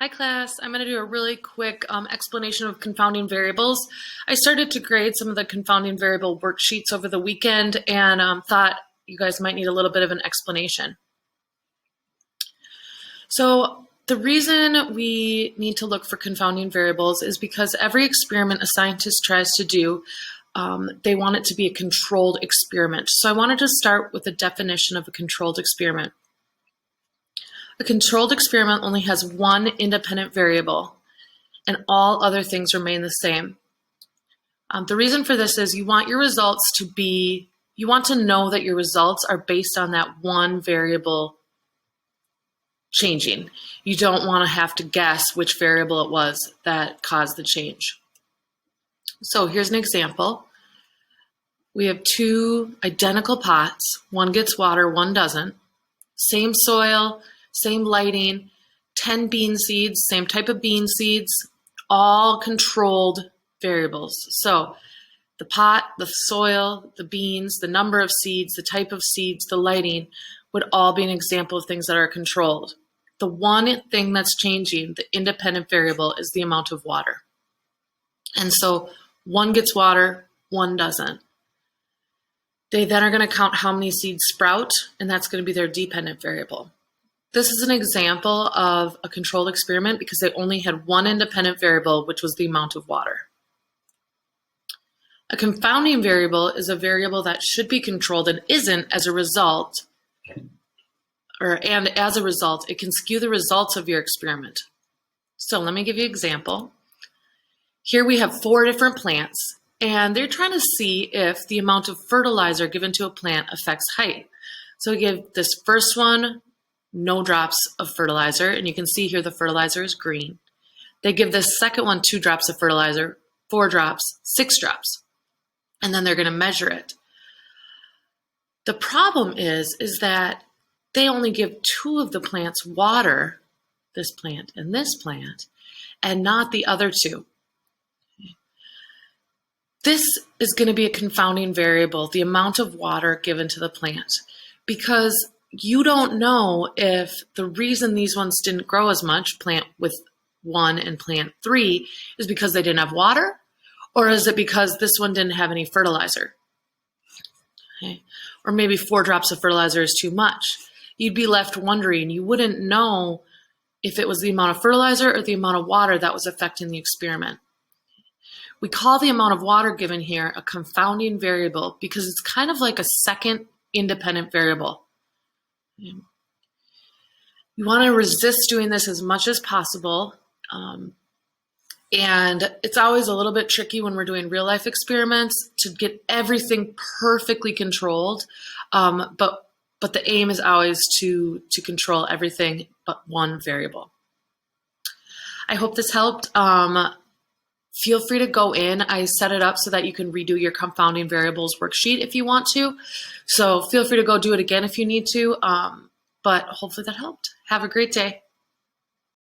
Hi class, I'm going to do a really quick explanation of confounding variables. I started to grade some of the confounding variable worksheets over the weekend and thought you guys might need a little bit of an explanation. So the reason we need to look for confounding variables is because every experiment a scientist tries to do, they want it to be a controlled experiment. So I wanted to start with a definition of a controlled experiment. A controlled experiment only has one independent variable, and all other things remain the same. The reason for this is you want your results to be, you want to know that your results are based on that one variable changing. You don't want to have to guess which variable it was that caused the change. So here's an example. We have two identical pots. One gets water, one doesn't. Same soil, same lighting, 10 bean seeds, same type of bean seeds, all controlled variables. So the pot, the soil, the beans, the number of seeds, the type of seeds, the lighting would all be an example of things that are controlled. The one thing that's changing, the independent variable, is the amount of water. And so one gets water, one doesn't. They then are going to count how many seeds sprout, and that's going to be their dependent variable. This is an example of a controlled experiment because they only had one independent variable, which was the amount of water. A confounding variable is a variable that should be controlled and isn't as a result, and as a result, it can skew the results of your experiment. So let me give you an example. Here we have 4 different plants, and they're trying to see if the amount of fertilizer given to a plant affects height. So we give this first one no drops of fertilizer, and you can see here the fertilizer is green. They give this second one 2 drops of fertilizer, 4 drops, 6 drops, and then they're going to measure it. The problem is that they only give 2 of the plants water, this plant and this plant, and not the other 2. This is going to be a confounding variable, the amount of water given to the plant, because you don't know if the reason these ones didn't grow as much, plant with 1 and plant 3, is because they didn't have water, or is it because this one didn't have any fertilizer? Okay. Or maybe 4 drops of fertilizer is too much. You'd be left wondering, you wouldn't know if it was the amount of fertilizer or the amount of water that was affecting the experiment. We call the amount of water given here a confounding variable because it's kind of like a second independent variable. You want to resist doing this as much as possible. And it's always a little bit tricky when we're doing real life experiments to get everything perfectly controlled. But the aim is always to control everything but one variable. I hope this helped. Feel free to go in. I set it up so that you can redo your confounding variables worksheet if you want to. So feel free to go do it again if you need to. But hopefully that helped. Have a great day.